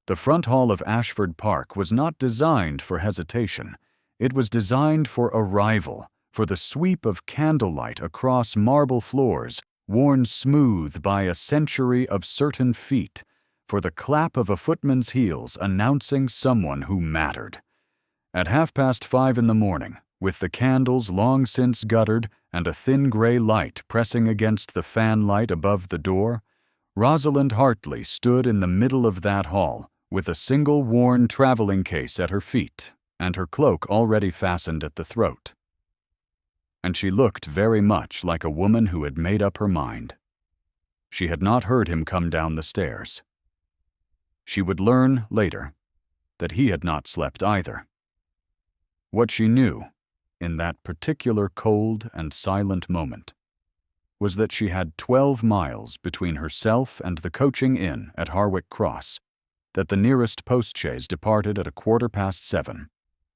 The front hall of Ashford Park was not designed for hesitation. It was designed for arrival, for the sweep of candlelight across marble floors, worn smooth by a century of certain feet, for the clap of a footman's heels announcing someone who mattered. At 5:30 in the morning, with the candles long since guttered and a thin gray light pressing against the fanlight above the door, Rosalind Hartley stood in the middle of that hall, with a single worn traveling case at her feet and her cloak already fastened at the throat. And she looked very much like a woman who had made up her mind. She had not heard him come down the stairs. She would learn, later, that he had not slept either. What she knew, in that particular cold and silent moment, was that she had 12 miles between herself and the coaching inn at Harwick Cross, that the nearest postchaise departed at 7:15,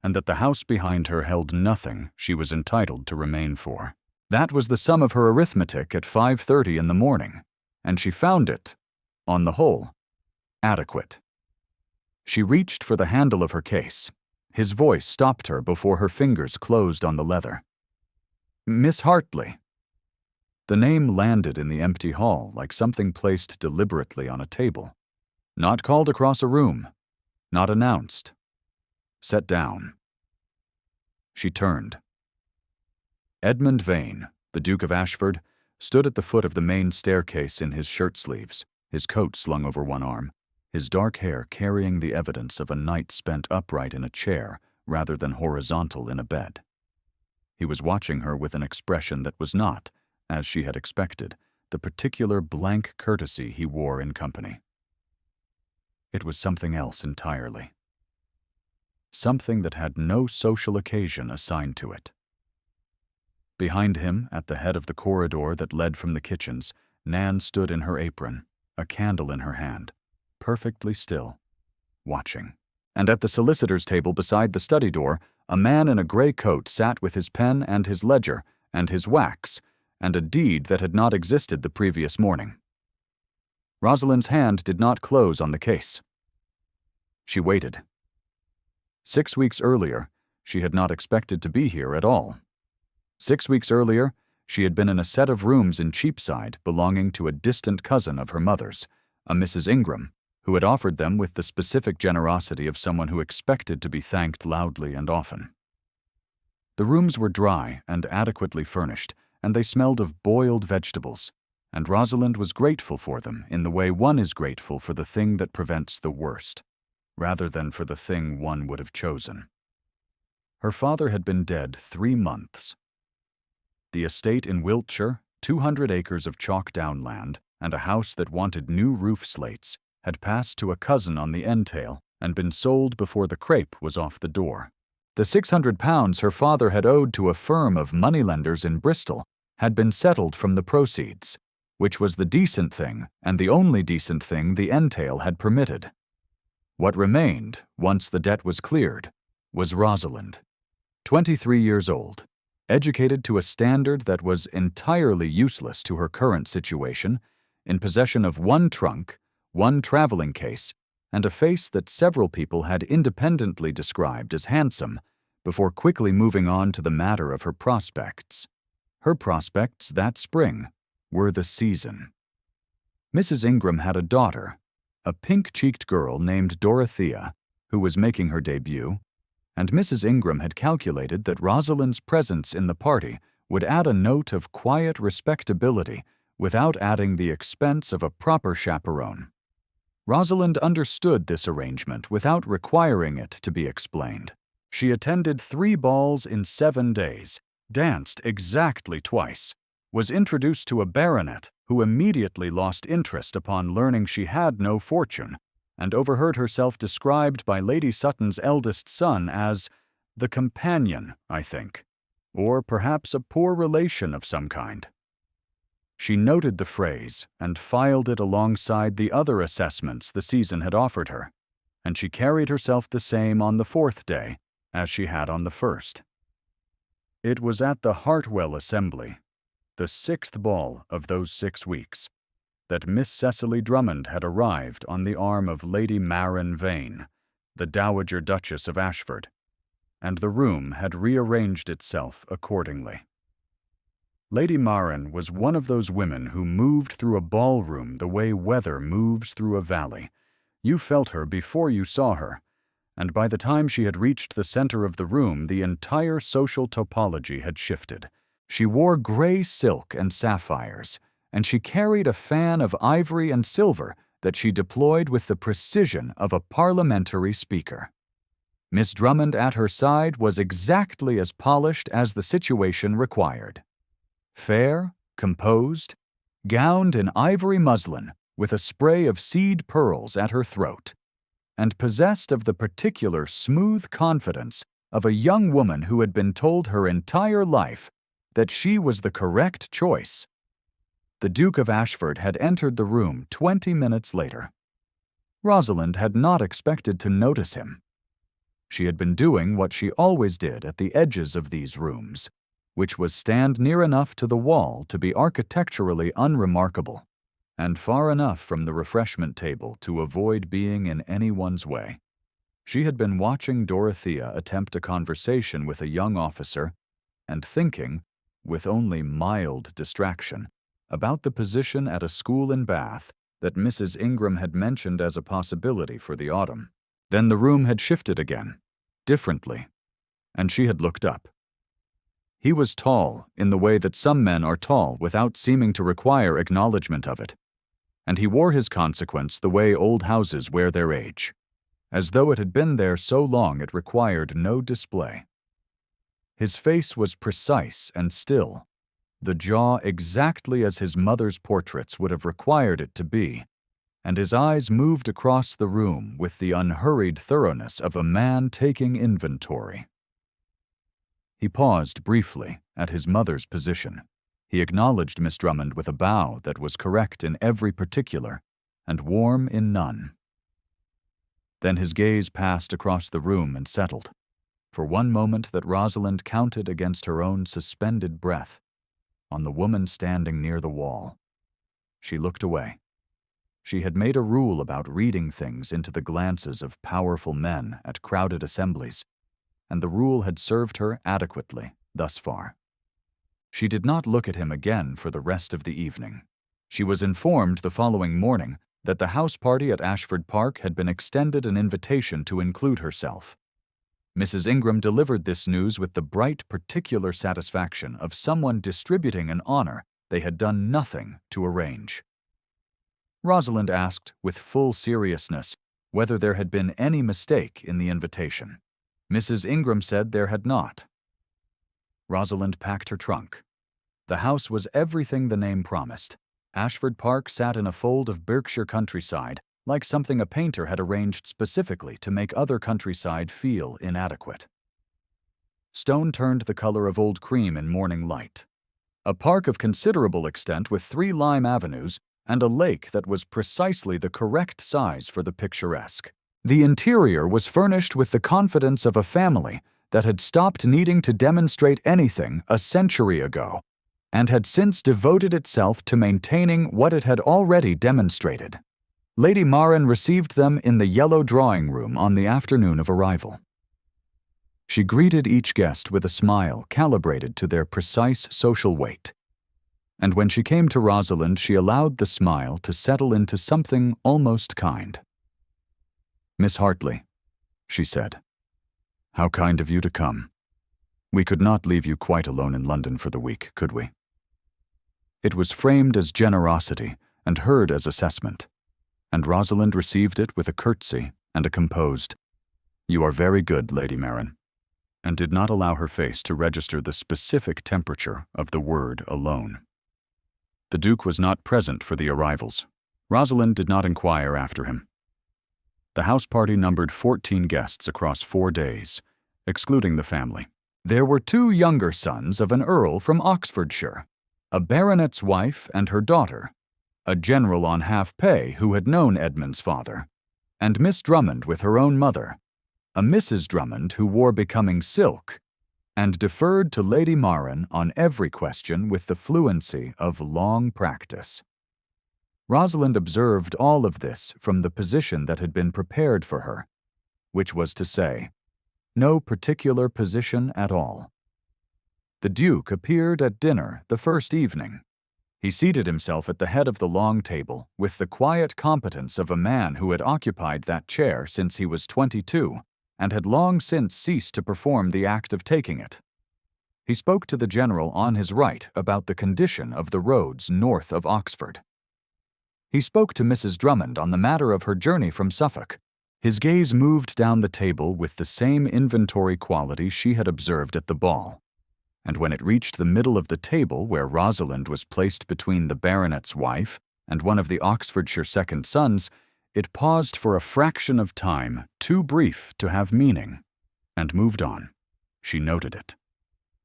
and that the house behind her held nothing she was entitled to remain for. That was the sum of her arithmetic at 5:30 in the morning, and she found it, on the whole, adequate. She reached for the handle of her case. His voice stopped her before her fingers closed on the leather. "Miss Hartley." The name landed in the empty hall like something placed deliberately on a table. Not called across a room, not announced. Set down. She turned. Edmund Vane, the Duke of Ashford, stood at the foot of the main staircase in his shirt sleeves, his coat slung over one arm, his dark hair carrying the evidence of a night spent upright in a chair rather than horizontal in a bed. He was watching her with an expression that was not, as she had expected, the particular blank courtesy he wore in company. It was something else entirely. Something that had no social occasion assigned to it. Behind him, at the head of the corridor that led from the kitchens, Nan stood in her apron, a candle in her hand, perfectly still, watching. And at the solicitor's table beside the study door, a man in a gray coat sat with his pen and his ledger and his wax and a deed that had not existed the previous morning. Rosalind's hand did not close on the case. She waited. 6 weeks earlier, she had not expected to be here at all. 6 weeks earlier, she had been in a set of rooms in Cheapside belonging to a distant cousin of her mother's, a Mrs. Ingram, who had offered them with the specific generosity of someone who expected to be thanked loudly and often. The rooms were dry and adequately furnished, and they smelled of boiled vegetables, and Rosalind was grateful for them in the way one is grateful for the thing that prevents the worst, rather than for the thing one would have chosen. Her father had been dead 3 months. The estate in Wiltshire, 200 acres of chalk-down land, and a house that wanted new roof slates, had passed to a cousin on the entail and been sold before the crepe was off the door. The £600 her father had owed to a firm of moneylenders in Bristol had been settled from the proceeds, which was the decent thing and the only decent thing the entail had permitted. What remained, once the debt was cleared, was Rosalind, 23 years old, educated to a standard that was entirely useless to her current situation, in possession of 1 trunk, 1 traveling case, and a face that several people had independently described as handsome, before quickly moving on to the matter of her prospects. Her prospects that spring were the season. Mrs. Ingram had a daughter, a pink-cheeked girl named Dorothea, who was making her debut, and Mrs. Ingram had calculated that Rosalind's presence in the party would add a note of quiet respectability without adding the expense of a proper chaperone. Rosalind understood this arrangement without requiring it to be explained. She attended 3 balls in 7 days, danced exactly twice, was introduced to a baronet who immediately lost interest upon learning she had no fortune, and overheard herself described by Lady Sutton's eldest son as the companion, I think, or perhaps a poor relation of some kind. She noted the phrase and filed it alongside the other assessments the season had offered her, and she carried herself the same on the 4th day as she had on the 1st. It was at the Hartwell Assembly, the 6th ball of those 6 weeks, that Miss Cecily Drummond had arrived on the arm of Lady Maren Vane, the Dowager Duchess of Ashford, and the room had rearranged itself accordingly. Lady Maren was one of those women who moved through a ballroom the way weather moves through a valley. You felt her before you saw her, and by the time she had reached the center of the room, the entire social topology had shifted. She wore gray silk and sapphires, and she carried a fan of ivory and silver that she deployed with the precision of a parliamentary speaker. Miss Drummond at her side was exactly as polished as the situation required. Fair, composed, gowned in ivory muslin with a spray of seed pearls at her throat, and possessed of the particular smooth confidence of a young woman who had been told her entire life that she was the correct choice. The Duke of Ashford had entered the room 20 minutes later. Rosalind had not expected to notice him. She had been doing what she always did at the edges of these rooms, which was stand near enough to the wall to be architecturally unremarkable, and far enough from the refreshment table to avoid being in anyone's way. She had been watching Dorothea attempt a conversation with a young officer and thinking, with only mild distraction, about the position at a school in Bath that Mrs. Ingram had mentioned as a possibility for the autumn. Then the room had shifted again, differently, and she had looked up. He was tall in the way that some men are tall without seeming to require acknowledgement of it, and he wore his consequence the way old houses wear their age, as though it had been there so long it required no display. His face was precise and still, the jaw exactly as his mother's portraits would have required it to be, and his eyes moved across the room with the unhurried thoroughness of a man taking inventory. He paused briefly at his mother's position. He acknowledged Miss Drummond with a bow that was correct in every particular and warm in none. Then his gaze passed across the room and settled, for one moment that Rosalind counted against her own suspended breath, on the woman standing near the wall. She looked away. She had made a rule about reading things into the glances of powerful men at crowded assemblies, and the rule had served her adequately thus far. She did not look at him again for the rest of the evening. She was informed the following morning that the house party at Ashford Park had been extended an invitation to include herself. Mrs. Ingram delivered this news with the bright, particular satisfaction of someone distributing an honor they had done nothing to arrange. Rosalind asked, with full seriousness, whether there had been any mistake in the invitation. Mrs. Ingram said there had not. Rosalind packed her trunk. The house was everything the name promised. Ashford Park sat in a fold of Berkshire countryside, like something a painter had arranged specifically to make other countryside feel inadequate. Stone turned the color of old cream in morning light. A park of considerable extent with 3 lime avenues and a lake that was precisely the correct size for the picturesque. The interior was furnished with the confidence of a family that had stopped needing to demonstrate anything a century ago and had since devoted itself to maintaining what it had already demonstrated. Lady Maren received them in the yellow drawing room on the afternoon of arrival. She greeted each guest with a smile calibrated to their precise social weight, and when she came to Rosalind, she allowed the smile to settle into something almost kind. "Miss Hartley," she said, "how kind of you to come. We could not leave you quite alone in London for the week, could we?" It was framed as generosity and heard as assessment, and Rosalind received it with a curtsy and a composed, "You are very good, Lady Maren," and did not allow her face to register the specific temperature of the word alone. The Duke was not present for the arrivals. Rosalind did not inquire after him. The house party numbered 14 guests across 4 days, excluding the family. There were 2 younger sons of an earl from Oxfordshire, a baronet's wife and her daughter, a general on half-pay who had known Edmund's father, and Miss Drummond with her own mother, a Mrs. Drummond who wore becoming silk, and deferred to Lady Maren on every question with the fluency of long practice. Rosalind observed all of this from the position that had been prepared for her, which was to say, no particular position at all. The Duke appeared at dinner the first evening. He seated himself at the head of the long table with the quiet competence of a man who had occupied that chair since he was 22 and had long since ceased to perform the act of taking it. He spoke to the general on his right about the condition of the roads north of Oxford. He spoke to Mrs. Drummond on the matter of her journey from Suffolk. His gaze moved down the table with the same inventory quality she had observed at the ball, and when it reached the middle of the table where Rosalind was placed between the baronet's wife and one of the Oxfordshire second sons, it paused for a fraction of time too brief to have meaning, and moved on. She noted it.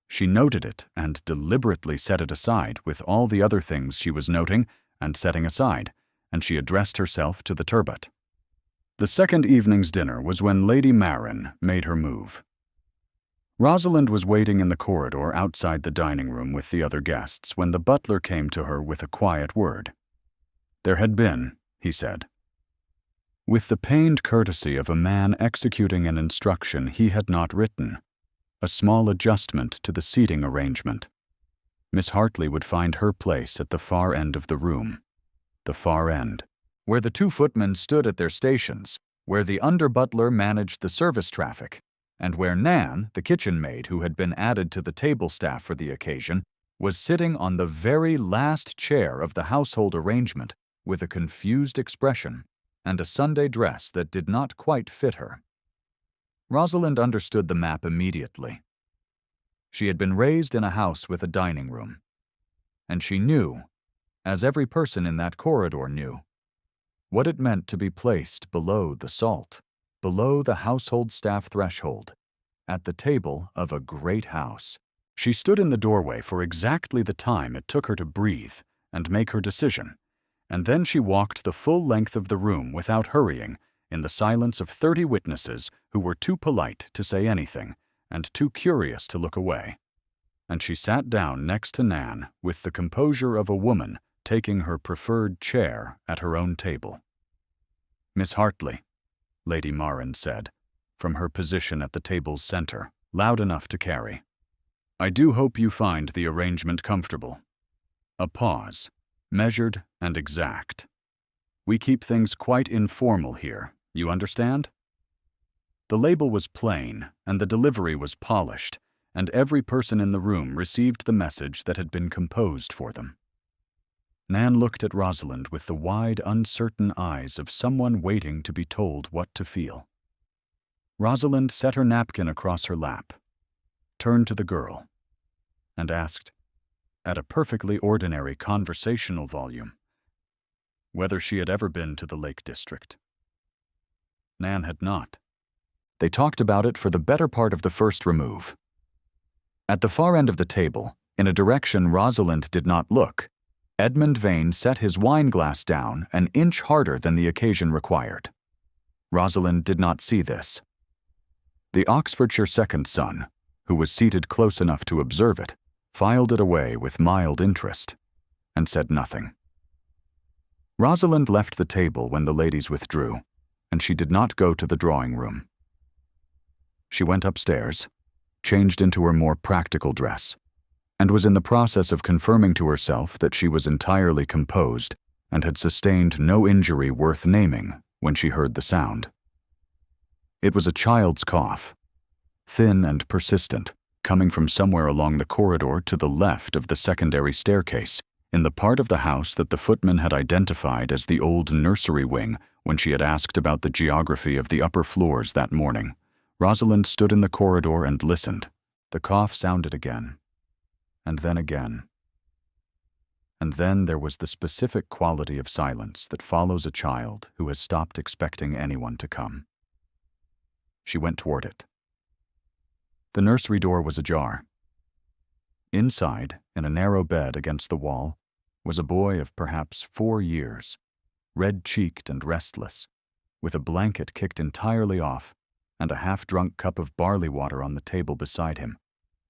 She noted it and deliberately set it aside with all the other things she was noting and setting aside, and she addressed herself to the turbot. The second evening's dinner was when Lady Marin made her move. Rosalind was waiting in the corridor outside the dining room with the other guests when the butler came to her with a quiet word. There had been, he said, with the pained courtesy of a man executing an instruction he had not written, a small adjustment to the seating arrangement. Miss Hartley would find her place at the far end of the room. The far end, where the two footmen stood at their stations, where the under-butler managed the service traffic, and where Nan, the kitchen maid who had been added to the table staff for the occasion, was sitting on the very last chair of the household arrangement with a confused expression and a Sunday dress that did not quite fit her. Rosalind understood the map immediately. She had been raised in a house with a dining room, and she knew, as every person in that corridor knew, what it meant to be placed below the salt, below the household staff threshold, at the table of a great house. She stood in the doorway for exactly the time it took her to breathe and make her decision, and then she walked the full length of the room without hurrying, in the silence of 30 witnesses who were too polite to say anything and too curious to look away. And she sat down next to Nan with the composure of a woman taking her preferred chair at her own table. "Miss Hartley," Lady Marin said, from her position at the table's center, loud enough to carry, "I do hope you find the arrangement comfortable." A pause, measured and exact. "We keep things quite informal here, you understand?" The label was plain, and the delivery was polished, and every person in the room received the message that had been composed for them. Nan looked at Rosalind with the wide, uncertain eyes of someone waiting to be told what to feel. Rosalind set her napkin across her lap, turned to the girl, and asked, at a perfectly ordinary conversational volume, whether she had ever been to the Lake District. Nan had not. They talked about it for the better part of the first remove. At the far end of the table, in a direction Rosalind did not look, Edmund Vane set his wine-glass down an inch harder than the occasion required. Rosalind did not see this. The Oxfordshire second son, who was seated close enough to observe it, filed it away with mild interest, and said nothing. Rosalind left the table when the ladies withdrew, and she did not go to the drawing room. She went upstairs, changed into her more practical dress, and was in the process of confirming to herself that she was entirely composed and had sustained no injury worth naming when she heard the sound. It was a child's cough, thin and persistent, coming from somewhere along the corridor to the left of the secondary staircase, in the part of the house that the footman had identified as the old nursery wing when she had asked about the geography of the upper floors that morning. Rosalind stood in the corridor and listened. The cough sounded again, and then again. And then there was the specific quality of silence that follows a child who has stopped expecting anyone to come. She went toward it. The nursery door was ajar. Inside, in a narrow bed against the wall, was a boy of perhaps 4 years, red-cheeked and restless, with a blanket kicked entirely off and a half-drunk cup of barley water on the table beside him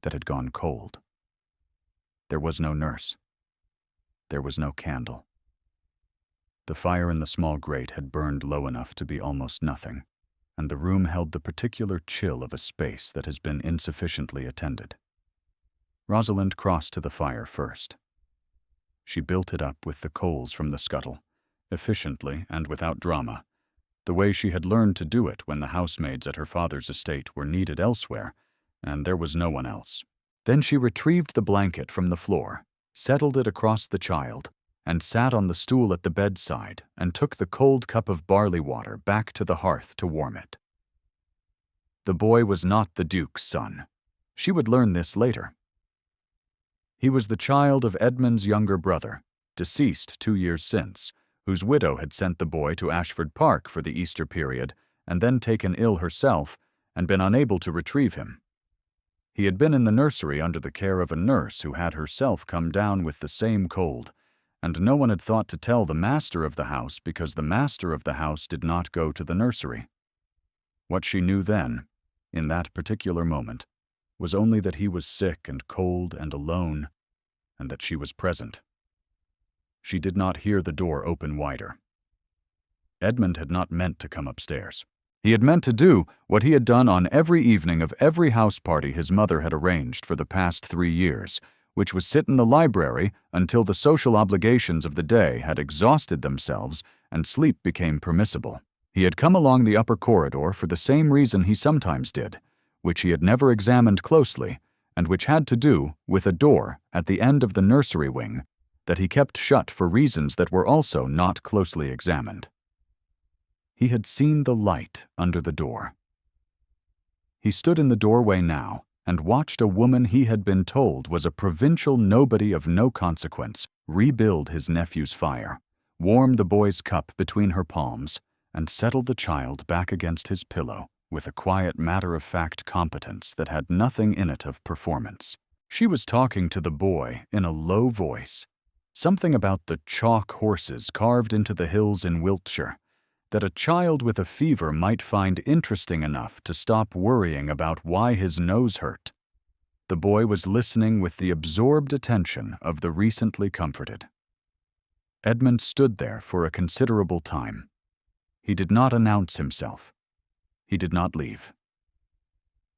that had gone cold. There was no nurse. There was no candle. The fire in the small grate had burned low enough to be almost nothing, and the room held the particular chill of a space that has been insufficiently attended. Rosalind crossed to the fire first. She built it up with the coals from the scuttle, efficiently and without drama, the way she had learned to do it when the housemaids at her father's estate were needed elsewhere, and there was no one else. Then she retrieved the blanket from the floor, settled it across the child, and sat on the stool at the bedside and took the cold cup of barley water back to the hearth to warm it. The boy was not the Duke's son. She would learn this later. He was the child of Edmund's younger brother, deceased 2 years since, whose widow had sent the boy to Ashford Park for the Easter period and then taken ill herself and been unable to retrieve him. He had been in the nursery under the care of a nurse who had herself come down with the same cold, and no one had thought to tell the master of the house because the master of the house did not go to the nursery. What she knew then, in that particular moment, was only that he was sick and cold and alone, and that she was present. She did not hear the door open wider. Edmund had not meant to come upstairs. He had meant to do what he had done on every evening of every house party his mother had arranged for the past 3 years, which was sit in the library until the social obligations of the day had exhausted themselves and sleep became permissible. He had come along the upper corridor for the same reason he sometimes did, which he had never examined closely, and which had to do with a door at the end of the nursery wing that he kept shut for reasons that were also not closely examined. He had seen the light under the door. He stood in the doorway now and watched a woman he had been told was a provincial nobody of no consequence rebuild his nephew's fire, warm the boy's cup between her palms, and settle the child back against his pillow with a quiet matter-of-fact competence that had nothing in it of performance. She was talking to the boy in a low voice, something about the chalk horses carved into the hills in Wiltshire that a child with a fever might find interesting enough to stop worrying about why his nose hurt. The boy was listening with the absorbed attention of the recently comforted. Edmund stood there for a considerable time. He did not announce himself. He did not leave.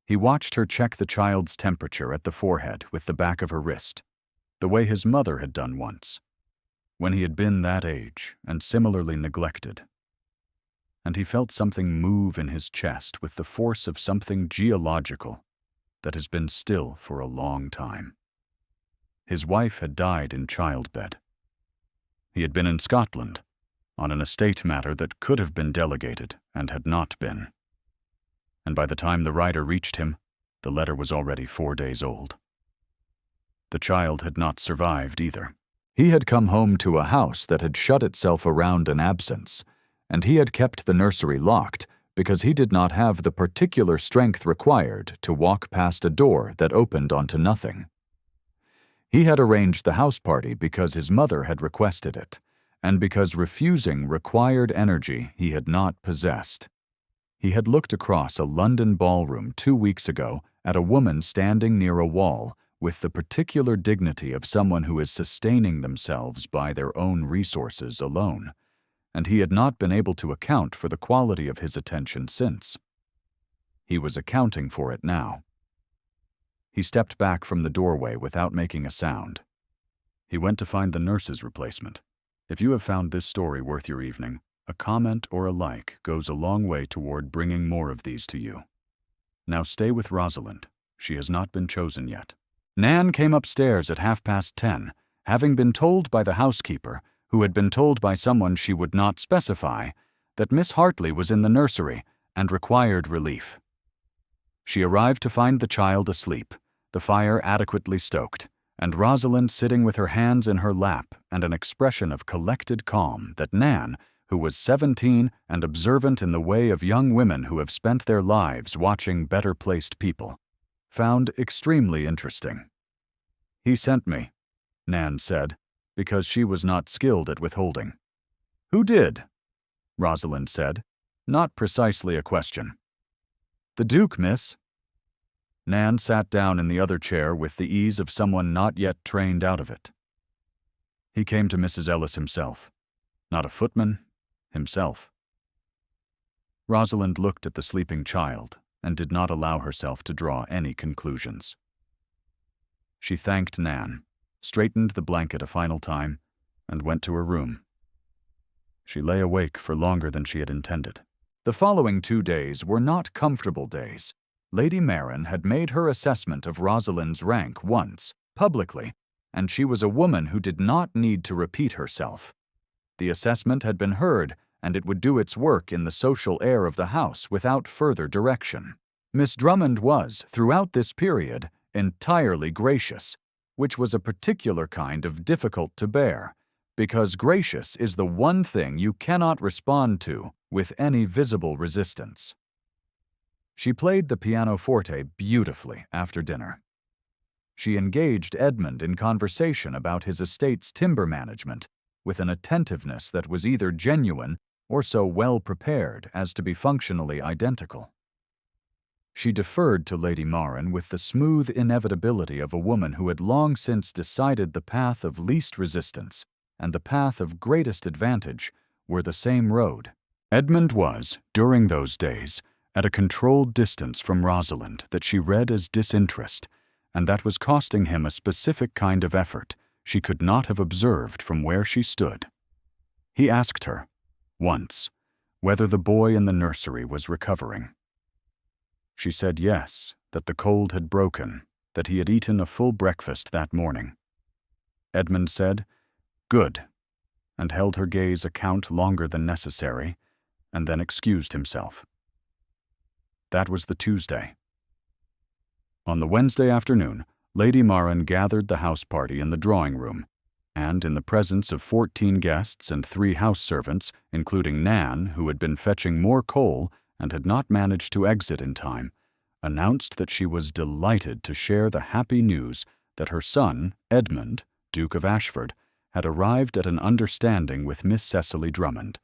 He watched her check the child's temperature at the forehead with the back of her wrist, the way his mother had done once, when he had been that age and similarly neglected. And he felt something move in his chest with the force of something geological that has been still for a long time. His wife had died in childbed. He had been in Scotland, on an estate matter that could have been delegated and had not been. And by the time the writer reached him, the letter was already 4 days old. The child had not survived either. He had come home to a house that had shut itself around an absence, and he had kept the nursery locked because he did not have the particular strength required to walk past a door that opened onto nothing. He had arranged the house party because his mother had requested it, and because refusing required energy he had not possessed. He had looked across a London ballroom 2 weeks ago at a woman standing near a wall with the particular dignity of someone who is sustaining themselves by their own resources alone, and he had not been able to account for the quality of his attention since. He was accounting for it now. He stepped back from the doorway without making a sound. He went to find the nurse's replacement. If you have found this story worth your evening, a comment or a like goes a long way toward bringing more of these to you. Now stay with Rosalind. She has not been chosen yet. Nan came upstairs at 10:30, having been told by the housekeeper, who had been told by someone she would not specify, that Miss Hartley was in the nursery and required relief. She arrived to find the child asleep, the fire adequately stoked, and Rosalind sitting with her hands in her lap and an expression of collected calm that Nan, who was 17 and observant in the way of young women who have spent their lives watching better-placed people, found extremely interesting. "He sent me," Nan said, because she was not skilled at withholding. "Who did?" Rosalind said, not precisely a question. "The Duke, miss." Nan sat down in the other chair with the ease of someone not yet trained out of it. "He came to Mrs. Ellis himself. Not a footman? Himself. Rosalind looked at the sleeping child and did not allow herself to draw any conclusions. She thanked Nan, straightened the blanket a final time, and went to her room. She lay awake for longer than she had intended. The following 2 days were not comfortable days. Lady Marin had made her assessment of Rosalind's rank once, publicly, and she was a woman who did not need to repeat herself. The assessment had been heard, and it would do its work in the social air of the house without further direction. Miss Drummond was, throughout this period, entirely gracious, which was a particular kind of difficult to bear, because gracious is the one thing you cannot respond to with any visible resistance. She played the pianoforte beautifully after dinner. She engaged Edmund in conversation about his estate's timber management with an attentiveness that was either genuine or so well prepared as to be functionally identical. She deferred to Lady Marin with the smooth inevitability of a woman who had long since decided the path of least resistance and the path of greatest advantage were the same road. Edmund was, during those days, at a controlled distance from Rosalind that she read as disinterest, and that was costing him a specific kind of effort she could not have observed from where she stood. He asked her, once, whether the boy in the nursery was recovering. She said yes, that the cold had broken, that he had eaten a full breakfast that morning. Edmund said, "Good," and held her gaze a count longer than necessary, and then excused himself. That was the Tuesday. On the Wednesday afternoon, Lady Marin gathered the house party in the drawing room, and in the presence of 14 guests and 3 house servants, including Nan, who had been fetching more coal and had not managed to exit in time, announced that she was delighted to share the happy news that her son, Edmund, Duke of Ashford, had arrived at an understanding with Miss Cecily Drummond,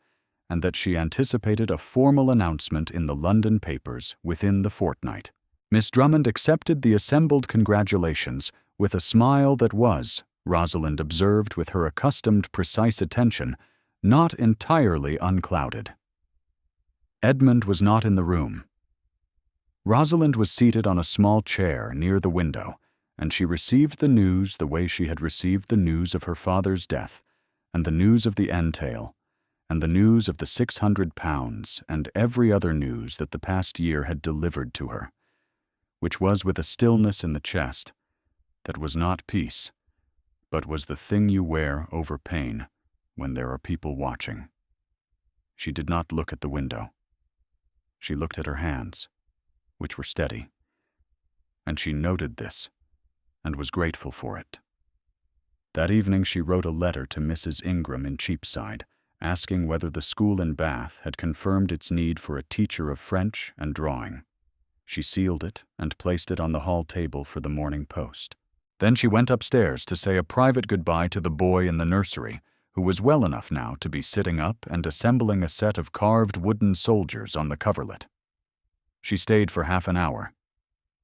and that she anticipated a formal announcement in the London papers within the fortnight. Miss Drummond accepted the assembled congratulations with a smile that was, Rosalind observed with her accustomed precise attention, not entirely unclouded. Edmund was not in the room. Rosalind was seated on a small chair near the window, and she received the news the way she had received the news of her father's death, and the news of the entail, and the news of the £600, and every other news that the past year had delivered to her, which was with a stillness in the chest that was not peace, but was the thing you wear over pain when there are people watching. She did not look at the window. She looked at her hands, which were steady, and she noted this and was grateful for it. That evening she wrote a letter to Mrs. Ingram in Cheapside, asking whether the school in Bath had confirmed its need for a teacher of French and drawing. She sealed it and placed it on the hall table for the Morning Post. Then she went upstairs to say a private goodbye to the boy in the nursery, who was well enough now to be sitting up and assembling a set of carved wooden soldiers on the coverlet. She stayed for half an hour.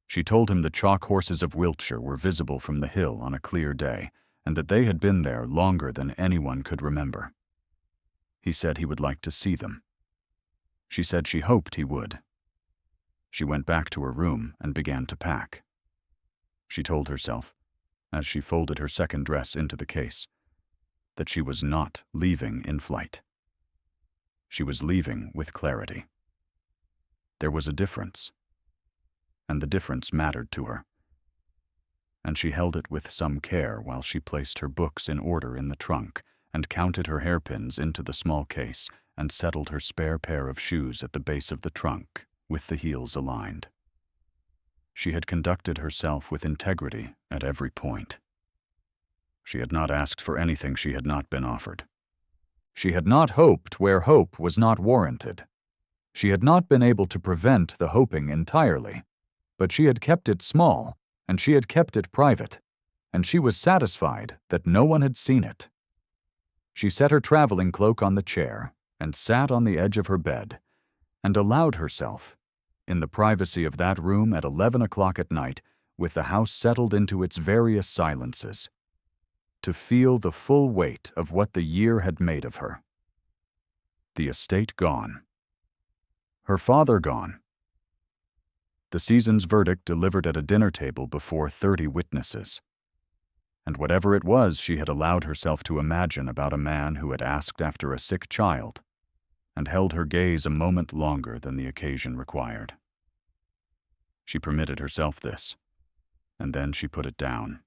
She told him the chalk horses of Wiltshire were visible from the hill on a clear day, and that they had been there longer than anyone could remember. He said he would like to see them. She said she hoped he would. She went back to her room and began to pack. She told herself, as she folded her second dress into the case, that she was not leaving in flight. She was leaving with clarity. There was a difference, and the difference mattered to her, and she held it with some care while she placed her books in order in the trunk and counted her hairpins into the small case and settled her spare pair of shoes at the base of the trunk with the heels aligned. She had conducted herself with integrity at every point. She had not asked for anything she had not been offered. She had not hoped where hope was not warranted. She had not been able to prevent the hoping entirely, but she had kept it small, and she had kept it private, and she was satisfied that no one had seen it. She set her traveling cloak on the chair and sat on the edge of her bed, and allowed herself, in the privacy of that room at 11 o'clock at night, with the house settled into its various silences, to feel the full weight of what the year had made of her. the estate gone. Her father gone. The season's verdict delivered at a dinner table before 30 witnesses. And whatever it was she had allowed herself to imagine about a man who had asked after a sick child and held her gaze a moment longer than the occasion required. She permitted herself this, and then she put it down,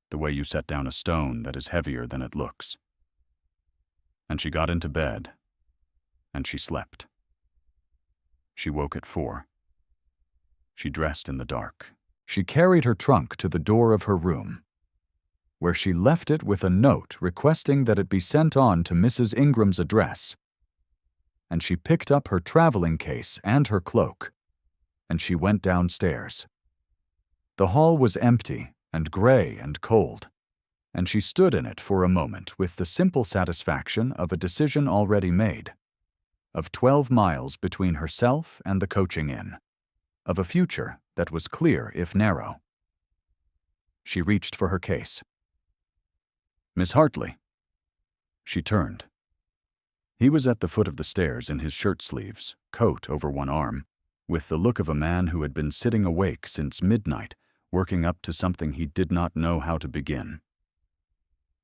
the way you set down a stone that is heavier than it looks. And she got into bed, and she slept. She woke at 4. She dressed in the dark. She carried her trunk to the door of her room, where she left it with a note requesting that it be sent on to Mrs. Ingram's address. And she picked up her traveling case and her cloak, and she went downstairs. The hall was empty and gray and cold, and she stood in it for a moment with the simple satisfaction of a decision already made, of 12 miles between herself and the coaching inn, of a future that was clear if narrow. She reached for her case. "Miss Hartley." She turned. He was at the foot of the stairs in his shirt sleeves, coat over one arm, with the look of a man who had been sitting awake since midnight, working up to something he did not know how to begin.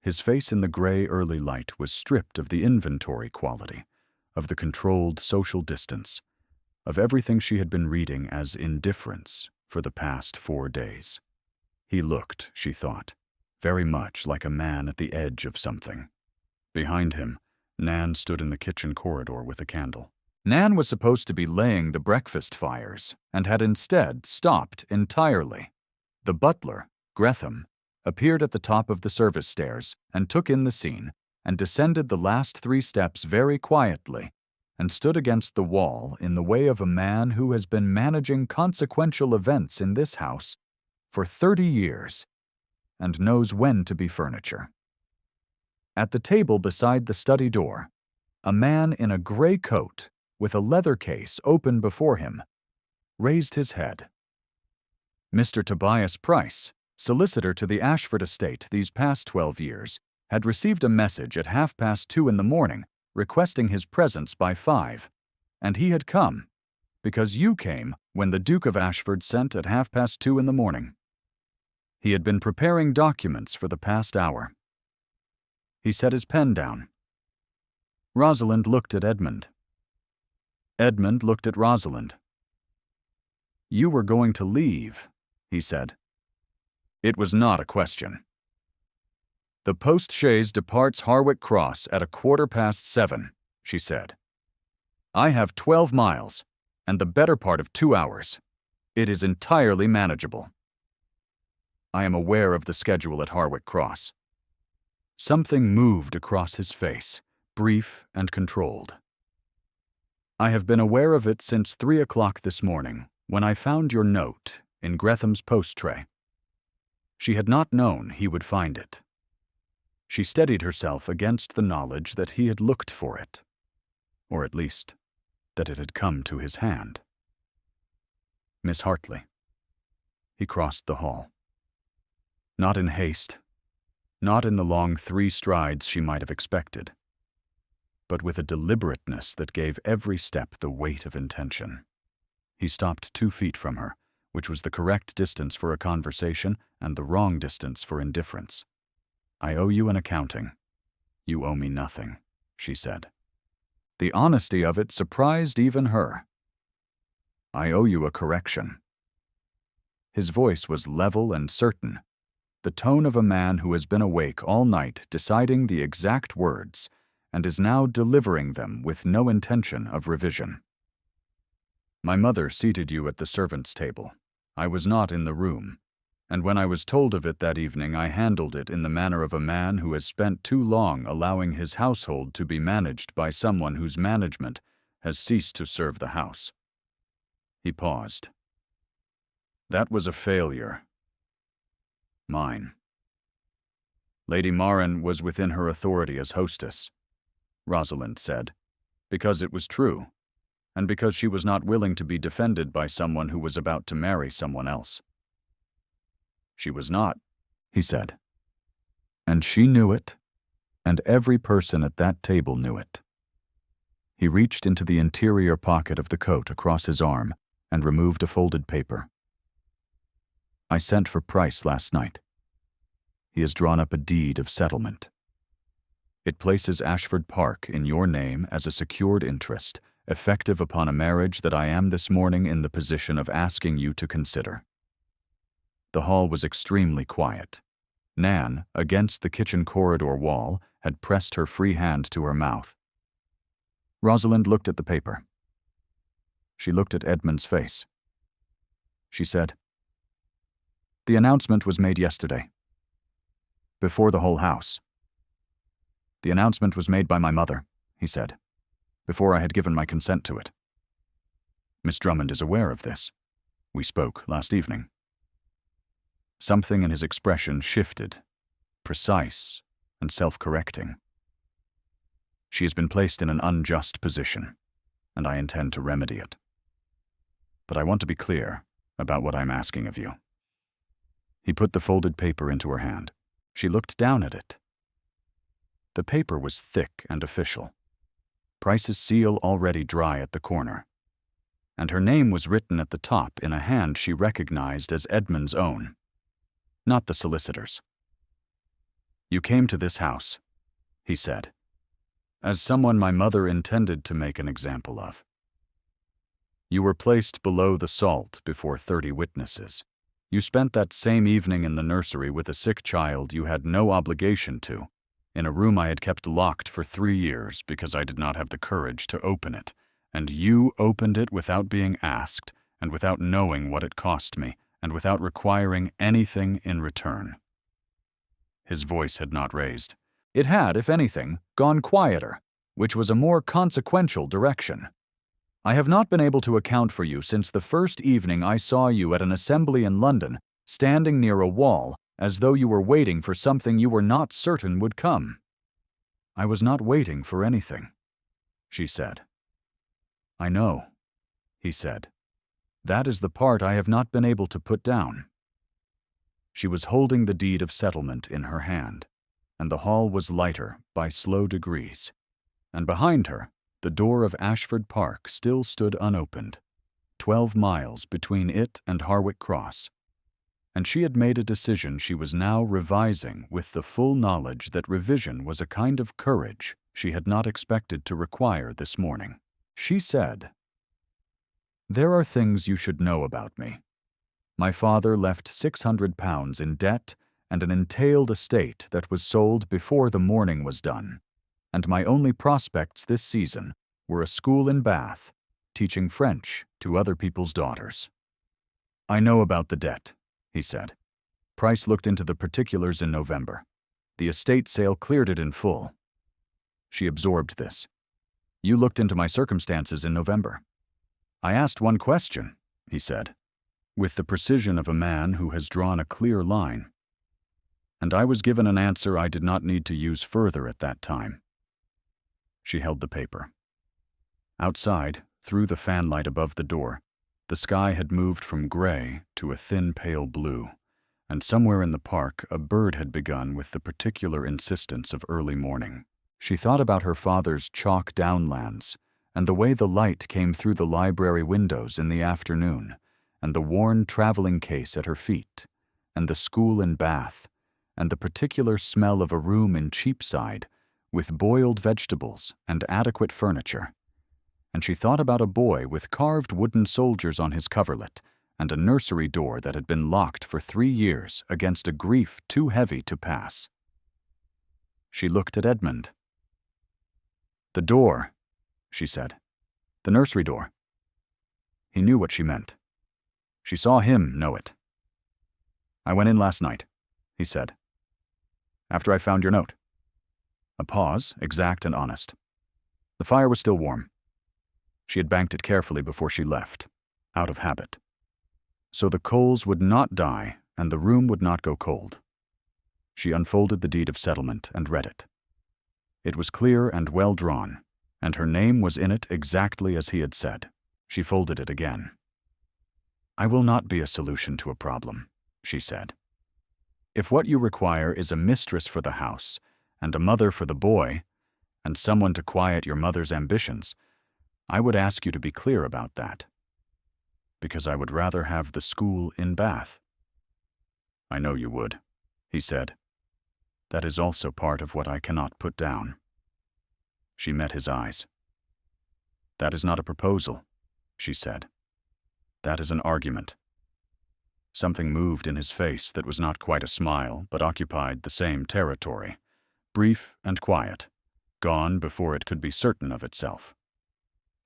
His face in the gray early light was stripped of the inventory quality, of the controlled social distance, of everything she had been reading as indifference for the past 4 days. He looked, she thought, very much like a man at the edge of something. Behind him, Nan stood in the kitchen corridor with a candle. Nan was supposed to be laying the breakfast fires and had instead stopped entirely. The butler, Gretham, appeared at the top of the service stairs and took in the scene and descended the last 3 steps very quietly and stood against the wall in the way of a man who has been managing consequential events in this house for 30 years and knows when to be furniture. At the table beside the study door, a man in a gray coat with a leather case open before him raised his head. Mr. Tobias Price, solicitor to the Ashford estate these past 12 years, had received a message at 2:30 in the morning requesting his presence by 5, and he had come, because you came when the Duke of Ashford sent at 2:30 in the morning. He had been preparing documents for the past hour. He set his pen down. Rosalind looked at Edmund. Edmund looked at Rosalind. "You were going to leave," he said. It was not a question. "The post-chaise departs Harwick Cross at 7:15, she said. "I have 12 miles, and the better part of 2 hours. It is entirely manageable. I am aware of the schedule at Harwick Cross." Something moved across his face, brief and controlled. "I have been aware of it since 3 o'clock this morning, when I found your note in Gretham's post tray." She had not known he would find it. She steadied herself against the knowledge that he had looked for it, or at least, that it had come to his hand. "Miss Hartley." He crossed the hall. Not in haste, not in the long 3 strides she might have expected, but with a deliberateness that gave every step the weight of intention. He stopped 2 feet from her, which was the correct distance for a conversation and the wrong distance for indifference. "I owe you an accounting. You owe me nothing," she said. The honesty of it surprised even her. "I owe you a correction." His voice was level and certain, the tone of a man who has been awake all night deciding the exact words and is now delivering them with no intention of revision. "My mother seated you at the servants' table. I was not in the room, and when I was told of it that evening I handled it in the manner of a man who has spent too long allowing his household to be managed by someone whose management has ceased to serve the house." He paused. "That was a failure. Mine. Lady Marin was within her authority as hostess," Rosalind said, "because it was true, and because she was not willing to be defended by someone who was about to marry someone else." "She was not," he said. "And she knew it, and every person at that table knew it. He reached into the interior pocket of the coat across his arm and removed a folded paper. I sent for Price last night. He has drawn up a deed of settlement. It places Ashford Park in your name as a secured interest, effective upon a marriage that I am this morning in the position of asking you to consider. The hall was extremely quiet. Nan, against the kitchen corridor wall, had pressed her free hand to her mouth. Rosalind looked at the paper. She looked at Edmund's face. She said, "The announcement was made yesterday. Before the whole house." "The announcement was made by my mother," he said, "before I had given my consent to it. Miss Drummond is aware of this. We spoke last evening." Something in his expression shifted, precise and self-correcting. "She has been placed in an unjust position, and I intend to remedy it. But I want to be clear about what I'm asking of you." He put the folded paper into her hand. She looked down at it. The paper was thick and official, Price's seal already dry at the corner, and her name was written at the top in a hand she recognized as Edmund's own, not the solicitor's. "You came to this house," he said, "as someone my mother intended to make an example of. You were placed below the salt before 30 witnesses. You spent that same evening in the nursery with a sick child you had no obligation to, in a room I had kept locked for 3 years because I did not have the courage to open it, and you opened it without being asked, and without knowing what it cost me, and without requiring anything in return." His voice had not raised. It had, if anything, gone quieter, which was a more consequential direction. "I have not been able to account for you since the first evening I saw you at an assembly in London, standing near a wall, as though you were waiting for something you were not certain would come." "I was not waiting for anything," she said. "I know," he said. "That is the part I have not been able to put down." She was holding the deed of settlement in her hand, and the hall was lighter by slow degrees, and behind her, the door of Ashford Park still stood unopened, 12 miles between it and Harwick Cross, and she had made a decision she was now revising with the full knowledge that revision was a kind of courage she had not expected to require this morning. She said, "There are things you should know about me. My father left £600 in debt and an entailed estate that was sold before the mourning was done, and my only prospects this season were a school in Bath, teaching French to other people's daughters." "I know about the debt," he said. "Price looked into the particulars in November. The estate sale cleared it in full." She absorbed this. "You looked into my circumstances in November." "I asked one question," he said, with the precision of a man who has drawn a clear line. "And I was given an answer I did not need to use further at that time." She held the paper. Outside, through the fanlight above the door, the sky had moved from gray to a thin pale blue, and somewhere in the park a bird had begun with the particular insistence of early morning. She thought about her father's chalk downlands, and the way the light came through the library windows in the afternoon, and the worn traveling case at her feet, and the school in Bath, and the particular smell of a room in Cheapside, with boiled vegetables and adequate furniture. And she thought about a boy with carved wooden soldiers on his coverlet, and a nursery door that had been locked for 3 years against a grief too heavy to pass. She looked at Edmund. "The door," she said. "The nursery door." He knew what she meant. She saw him know it. "I went in last night," he said, "after I found your note." A pause, exact and honest. The fire was still warm. She had banked it carefully before she left, out of habit. So the coals would not die and the room would not go cold. She unfolded the deed of settlement and read it. It was clear and well drawn, and her name was in it exactly as he had said. She folded it again. "I will not be a solution to a problem," she said. "If what you require is a mistress for the house, and a mother for the boy, and someone to quiet your mother's ambitions, I would ask you to be clear about that. Because I would rather have the school in Bath. I know you would, he said. That is also part of what I cannot put down. She met his eyes. That is not a proposal, she said. That is an argument. Something moved in his face that was not quite a smile, but occupied the same territory, brief and quiet, gone before it could be certain of itself.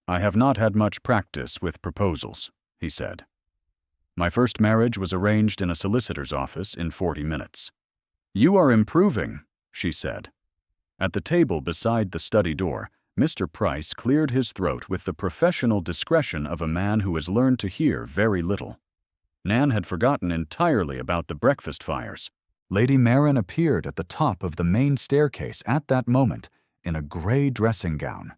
I have not had much practice with proposals, he said. My first marriage was arranged in a solicitor's office in 40 minutes. You are improving, she said. At the table beside the study door, Mr. Price cleared his throat with the professional discretion of a man who has learned to hear very little. Nan had forgotten entirely about the breakfast fires. Lady Marin appeared at the top of the main staircase at that moment in a gray dressing gown,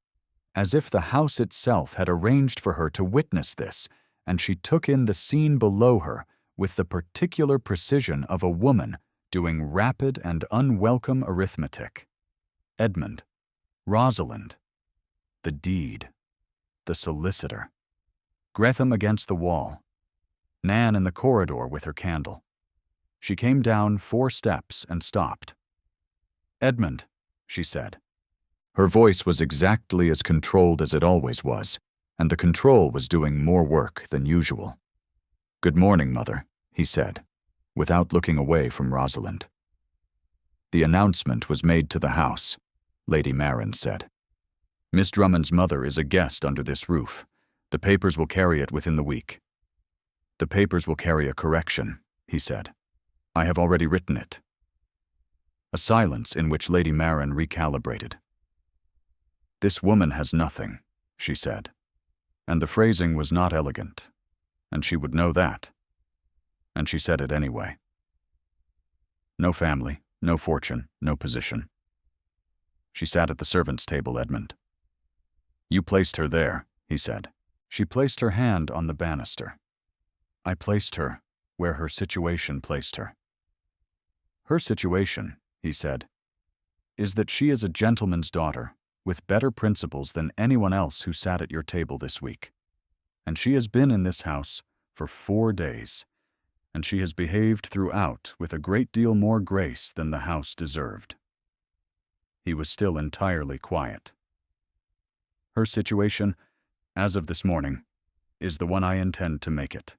as if the house itself had arranged for her to witness this, and she took in the scene below her with the particular precision of a woman doing rapid and unwelcome arithmetic. Edmund, Rosalind, the deed, the solicitor, Gretham against the wall, Nan in the corridor with her candle. She came down 4 steps and stopped. Edmund, she said. Her voice was exactly as controlled as it always was, and the control was doing more work than usual. Good morning, Mother, he said, without looking away from Rosalind. The announcement was made to the house, Lady Marin said. Miss Drummond's mother is a guest under this roof. The papers will carry it within the week. The papers will carry a correction, he said. I have already written it. A silence in which Lady Marin recalibrated. This woman has nothing, she said, and the phrasing was not elegant, and she would know that, and she said it anyway. No family, no fortune, no position. She sat at the servants' table, Edmund. You placed her there, he said. She placed her hand on the banister. I placed her where her situation placed her. Her situation, he said, is that she is a gentleman's daughter with better principles than anyone else who sat at your table this week. And she has been in this house for 4 days, and she has behaved throughout with a great deal more grace than the house deserved. He was still entirely quiet. Her situation, as of this morning, is the one I intend to make it.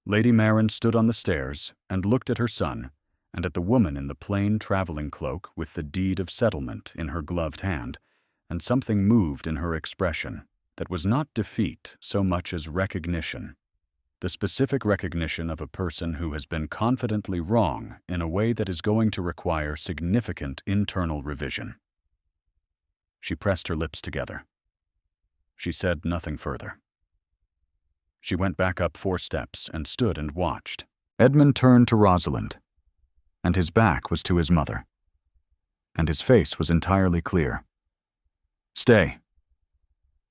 Lady Marin stood on the stairs and looked at her son and at the woman in the plain traveling cloak with the deed of settlement in her gloved hand, and something moved in her expression that was not defeat so much as recognition, the specific recognition of a person who has been confidently wrong in a way that is going to require significant internal revision. She pressed her lips together. She said nothing further. She went back up 4 steps and stood and watched. Edmund turned to Rosalind, and his back was to his mother, and his face was entirely clear. Stay,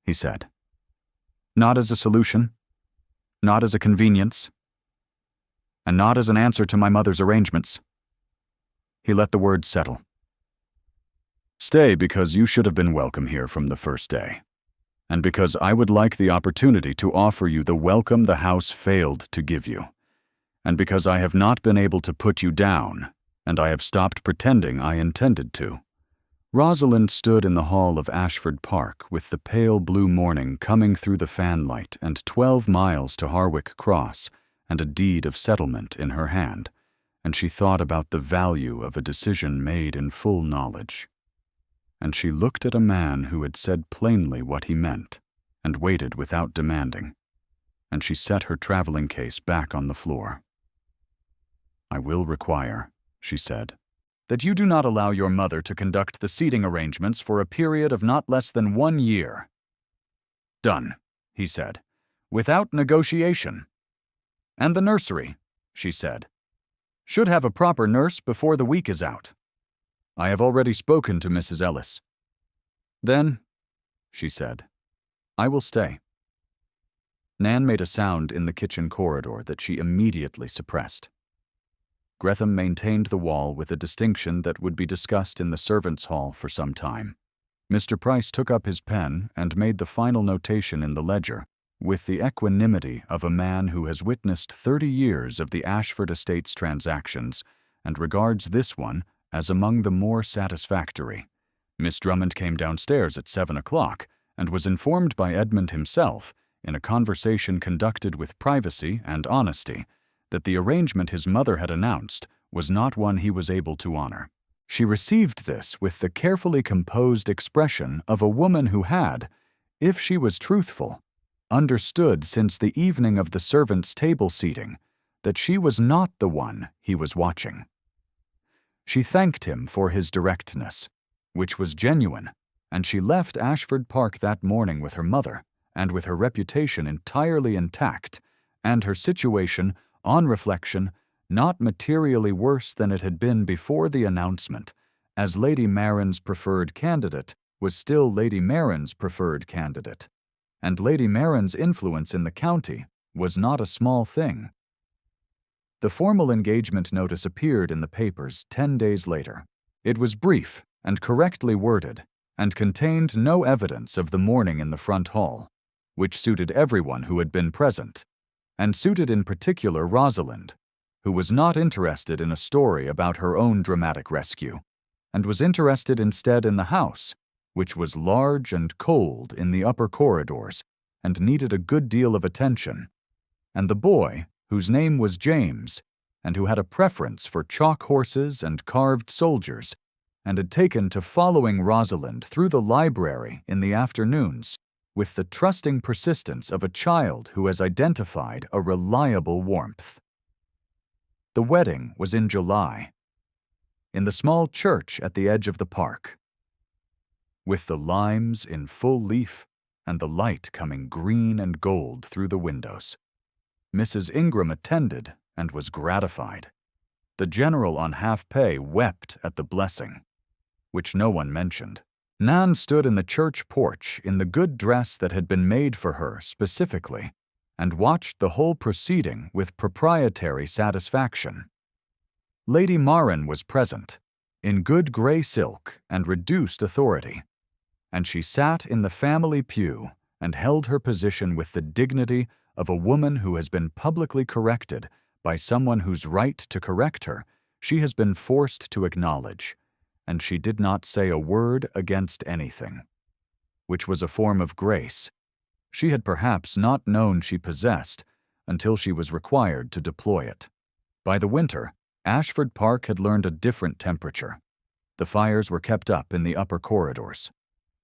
he said. Not as a solution, not as a convenience, and not as an answer to my mother's arrangements. He let the words settle. Stay because you should have been welcome here from the first day, and because I would like the opportunity to offer you the welcome the house failed to give you, and because I have not been able to put you down, and I have stopped pretending I intended to. Rosalind stood in the hall of Ashford Park with the pale blue morning coming through the fanlight and 12 miles to Harwick Cross and a deed of settlement in her hand, and she thought about the value of a decision made in full knowledge. And she looked at a man who had said plainly what he meant, and waited without demanding, and she set her traveling case back on the floor. I will require, she said, that you do not allow your mother to conduct the seating arrangements for a period of not less than 1 year. Done, he said, without negotiation. And the nursery, she said, should have a proper nurse before the week is out. I have already spoken to Mrs. Ellis. Then, she said, I will stay. Nan made a sound in the kitchen corridor that she immediately suppressed. Gretham maintained the wall with a distinction that would be discussed in the servants' hall for some time. Mr. Price took up his pen and made the final notation in the ledger, with the equanimity of a man who has witnessed 30 years of the Ashford Estates transactions and regards this one as among the more satisfactory. Miss Drummond came downstairs at 7 o'clock and was informed by Edmund himself, in a conversation conducted with privacy and honesty, that the arrangement his mother had announced was not one he was able to honor. She received this with the carefully composed expression of a woman who had, if she was truthful, understood since the evening of the servants' table seating that she was not the one he was watching. She thanked him for his directness, which was genuine, and she left Ashford Park that morning with her mother, and with her reputation entirely intact, and her situation, on reflection, not materially worse than it had been before the announcement, as Lady Marin's preferred candidate was still Lady Marin's preferred candidate, and Lady Marin's influence in the county was not a small thing. The formal engagement notice appeared in the papers 10 days later. It was brief and correctly worded, and contained no evidence of the morning in the front hall, which suited everyone who had been present, and suited in particular Rosalind, who was not interested in a story about her own dramatic rescue, and was interested instead in the house, which was large and cold in the upper corridors and needed a good deal of attention, and the boy, whose name was James, and who had a preference for chalk horses and carved soldiers, and had taken to following Rosalind through the library in the afternoons with the trusting persistence of a child who has identified a reliable warmth. The wedding was in July, in the small church at the edge of the park, with the limes in full leaf and the light coming green and gold through the windows. Mrs. Ingram attended and was gratified. The general on half-pay wept at the blessing, which no one mentioned. Nan stood in the church porch in the good dress that had been made for her specifically, and watched the whole proceeding with proprietary satisfaction. Lady Marin was present, in good gray silk and reduced authority, and she sat in the family pew and held her position with the dignity of a woman who has been publicly corrected by someone whose right to correct her she has been forced to acknowledge, and she did not say a word against anything, which was a form of grace she had perhaps not known she possessed until she was required to deploy it. By the winter, Ashford Park had learned a different temperature. The fires were kept up in the upper corridors.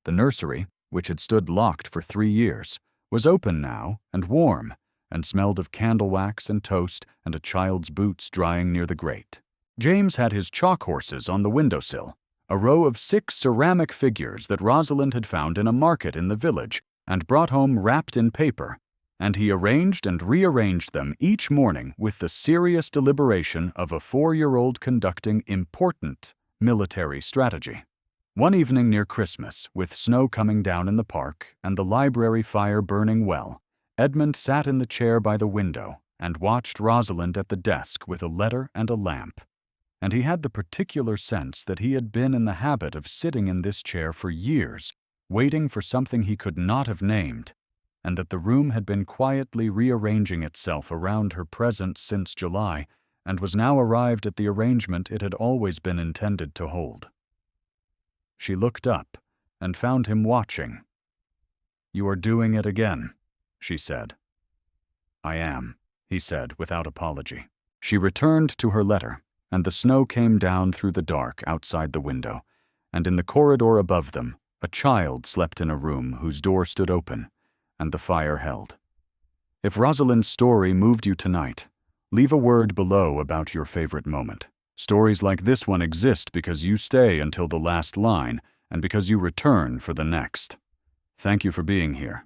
The nursery, which had stood locked for 3 years, was open now and warm, and smelled of candle wax and toast and a child's boots drying near the grate. James had his chalk horses on the windowsill, a row of 6 ceramic figures that Rosalind had found in a market in the village and brought home wrapped in paper, and he arranged and rearranged them each morning with the serious deliberation of a 4-year-old conducting important military strategy. One evening near Christmas, with snow coming down in the park and the library fire burning well, Edmund sat in the chair by the window and watched Rosalind at the desk with a letter and a lamp, and he had the particular sense that he had been in the habit of sitting in this chair for years, waiting for something he could not have named, and that the room had been quietly rearranging itself around her presence since July, and was now arrived at the arrangement it had always been intended to hold. She looked up and found him watching. "You are doing it again," she said. "I am," he said without apology. She returned to her letter, and the snow came down through the dark outside the window, and in the corridor above them, a child slept in a room whose door stood open, and the fire held. If Rosalind's story moved you tonight, leave a word below about your favorite moment. Stories like this one exist because you stay until the last line and because you return for the next. Thank you for being here.